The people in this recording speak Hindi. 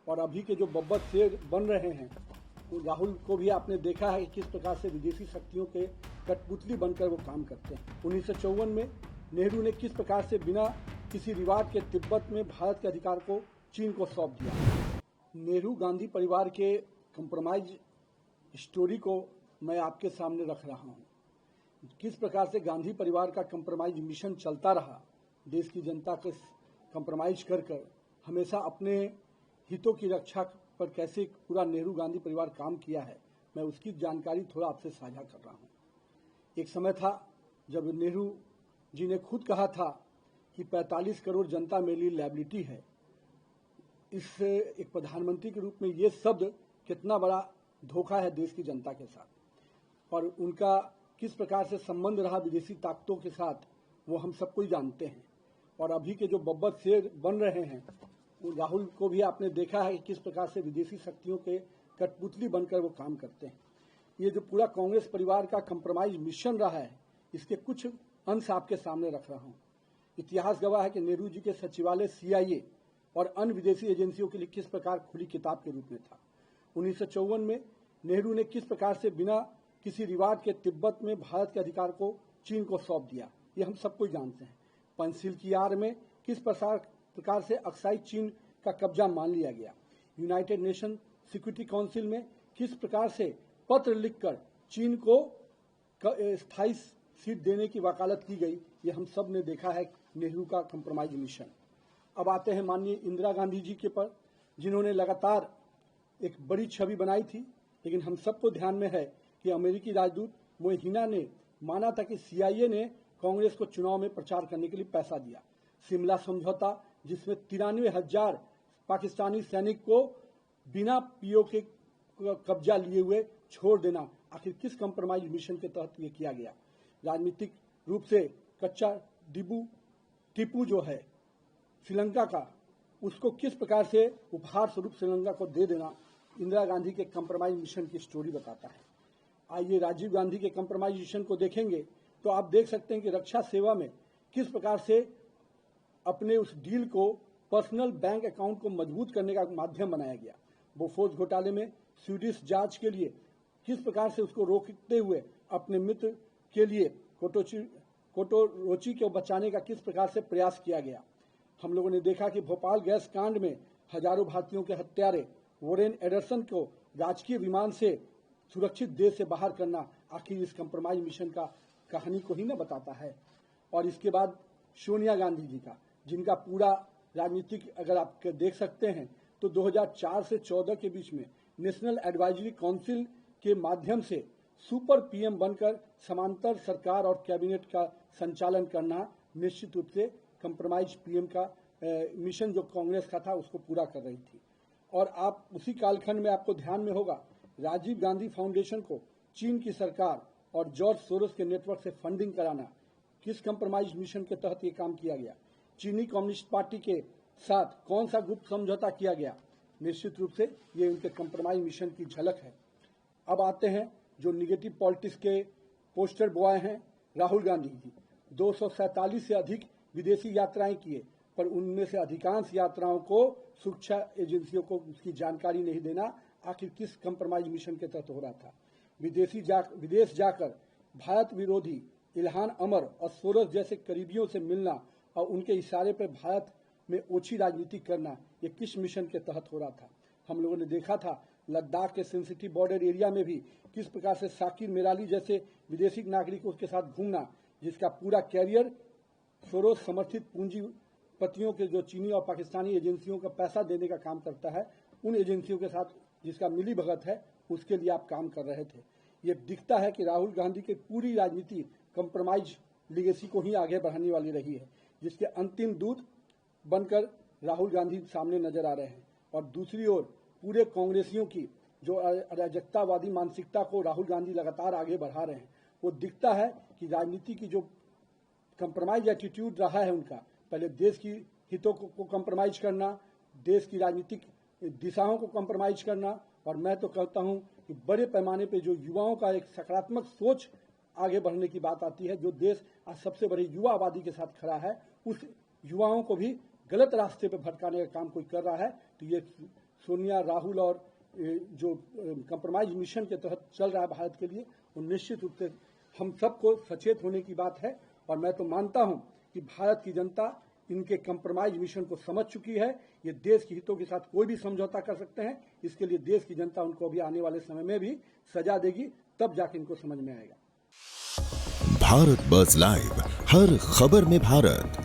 और अभी के जो बब्बर शेर बन रहे हैं, तो राहुल को भी आपने देखा है कि किस प्रकार से विदेशी शक्तियों के कठपुतली बनकर वो काम करते हैं। 1954 में नेहरू ने किस प्रकार से बिना किसी रिवाज के तिब्बत में भारत के अधिकार को चीन को सौंप दिया। नेहरू गांधी परिवार के कंप्रोमाइज स्टोरी को मैं आपके सामने रख रहा हूँ। किस प्रकार से गांधी परिवार का कंप्रोमाइज मिशन चलता रहा, देश की जनता के कंप्रोमाइज कर हमेशा अपने हितों की रक्षा पर कैसे पूरा नेहरू गांधी परिवार काम किया है, मैं उसकी जानकारी थोड़ा आपसे साझा कर रहा हूँ। एक समय था जब नेहरू जी ने खुद कहा था कि 45 करोड़ जनता मेरे लिए लायबिलिटी है। इस एक प्रधानमंत्री के रूप में ये शब्द कितना बड़ा धोखा है देश की जनता के साथ, और उनका किस प्रकार से संबंध रहा विदेशी ताकतों के साथ वो हम सबको ही जानते हैं। और अभी के जो बब्बर शेर बन रहे हैं, राहुल को भी आपने देखा है कि किस प्रकार से विदेशी शक्तियों के कठपुतली बनकर वो काम करते हैं। ये जो पूरा कांग्रेस परिवार का कंप्रोमाइज मिशन रहा है, इसके कुछ अंश आपके सामने रख रहा हूँ। इतिहास गवाह है कि नेहरू जी के सचिवालय CIA और अन्य विदेशी एजेंसियों के लिए किस प्रकार खुली किताब के रूप में था। 1954 में नेहरू ने किस प्रकार से बिना किसी रिवाज के तिब्बत में भारत के अधिकार को चीन को सौंप दिया, ये हम सबको जानते हैं। पंचशील की आड़ में किस प्रकार से अक्साई चीन का कब्जा मान लिया गया। यूनाइटेड नेशन सिक्योरिटी काउंसिल में किस प्रकार से पत्र लिखकर चीन को स्थायी सीट देने की वकालत की गई, ये हम सब ने देखा है नेहरू का कंप्रोमाइज मिशन। अब आते हैं माननीय इंदिरा गांधी जी के पर, जिन्होंने लगातार एक बड़ी छवि बनाई थी, लेकिन हम सबको ध्यान में है कि अमेरिकी राजदूत मोहिना ने माना था कि CIA ने कांग्रेस को चुनाव में प्रचार करने के लिए पैसा दिया। शिमला समझौता, जिसमें 93,000 पाकिस्तानी सैनिक को बिना PO के कब्जा लिए हुए छोड़ देना, आखिर किस कंप्रोमाइज मिशन के तहत ये किया गया। राजनीतिक रूप से कच्चा टीपू जो है श्रीलंका का, उसको किस प्रकार से उपहार स्वरूप श्रीलंका को दे देना, इंदिरा गांधी के कंप्रोमाइज मिशन की स्टोरी बताता है। आइए राजीव गांधी के कंप्रोमाइज मिशन को देखेंगे तो आप देख सकते हैं कि रक्षा सेवा में किस प्रकार से अपने उस डील को पर्सनल बैंक अकाउंट को मजबूत करने का माध्यम बनाया गया। बोफोर्स घोटाले में स्वीडिश जांच के लिए किस प्रकार से उसको रोकते हुए अपने मित्र के लिए कोटोरोची को बचाने का किस प्रकार से प्रयास किया गया। हम लोगों ने देखा कि भोपाल गैस कांड में हजारों भारतीयों के हत्यारे वोरेन एडरसन को राजकीय विमान से सुरक्षित देश से बाहर करना, आखिर इस कंप्रोमाइज मिशन का कहानी को ही न बताता है। और इसके बाद सोनिया गांधी जी का, जिनका पूरा राजनीतिक अगर आप देख सकते हैं तो 2004 से 14 के बीच में नेशनल एडवाइजरी काउंसिल के माध्यम से सुपर PM बनकर समांतर सरकार और कैबिनेट का संचालन करना निश्चित रूप से कंप्रोमाइज PM का मिशन जो कांग्रेस का था उसको पूरा कर रही थी। और आप उसी कालखंड में आपको ध्यान में होगा, राजीव गांधी फाउंडेशन को चीन की सरकार और जॉर्ज सोरोस के नेटवर्क से फंडिंग कराना, किस कंप्रोमाइज मिशन के तहत ये काम किया गया। चीनी कम्युनिस्ट पार्टी के साथ कौन सा गुप्त समझौता किया गया, निश्चित रूप से ये उनके कंप्रोमाइज मिशन की झलक है। अब आते हैं जो निगेटिव पॉलिटिक्स के पोस्टर बॉय हैं, राहुल गांधी जी 247 से अधिक विदेशी यात्राएं किए, पर उनमें से अधिकांश यात्राओं को सुरक्षा एजेंसियों को उसकी जानकारी नहीं देना, आखिर किस कंप्रोमाइज मिशन के तहत हो रहा था। विदेश जाकर भारत विरोधी इल्हान अमर और सोरोस जैसे करीबियों से मिलना और उनके इशारे पर भारत में ओछी राजनीति करना, ये किस मिशन के तहत हो रहा था। हम लोगों ने देखा था लद्दाख के सेंसिटिव बॉर्डर एरिया में भी किस प्रकार से शाकिर मेराली जैसे विदेशी नागरिकों के साथ घूमना, जिसका पूरा कैरियर सोरोस समर्थित पूंजीपतियों के जो चीनी और पाकिस्तानी एजेंसियों का पैसा देने का काम करता है, उन एजेंसियों के साथ जिसका मिली भगत है, उसके लिए आप काम कर रहे थे। ये दिखता है कि राहुल गांधी की पूरी राजनीति कंप्रोमाइज लीगेसी को ही आगे बढ़ाने वाली रही है, जिसके अंतिम दूत बनकर राहुल गांधी सामने नजर आ रहे हैं। और दूसरी ओर पूरे कांग्रेसियों की जो अराजकतावादी मानसिकता को राहुल गांधी लगातार आगे बढ़ा रहे हैं, वो दिखता है कि राजनीति की जो कंप्रोमाइज एटीट्यूड रहा है उनका, पहले देश की हितों को कंप्रोमाइज करना, देश की राजनीतिक दिशाओं को कंप्रोमाइज करना, और मैं तो कहता हूं कि बड़े पैमाने पे जो युवाओं का एक सकारात्मक सोच आगे बढ़ने की बात आती है, जो देश आज सबसे बड़ी युवा आबादी के साथ खड़ा है, उस युवाओं को भी गलत रास्ते पर भटकाने का काम कोई कर रहा है, तो ये सोनिया, राहुल और जो कंप्रोमाइज मिशन के तहत चल रहा है भारत के लिए, वो निश्चित रूप से हम सबको सचेत होने की बात है। और मैं तो मानता हूं कि भारत की जनता इनके कंप्रोमाइज मिशन को समझ चुकी है। ये देश के हितों के साथ कोई भी समझौता कर सकते हैं। इसके लिए देश की जनता उनको अभी आने वाले समय में भी सजा देगी, तब जाके इनको समझ में आएगा। भारत बज़ लाइव, हर खबर में भारत।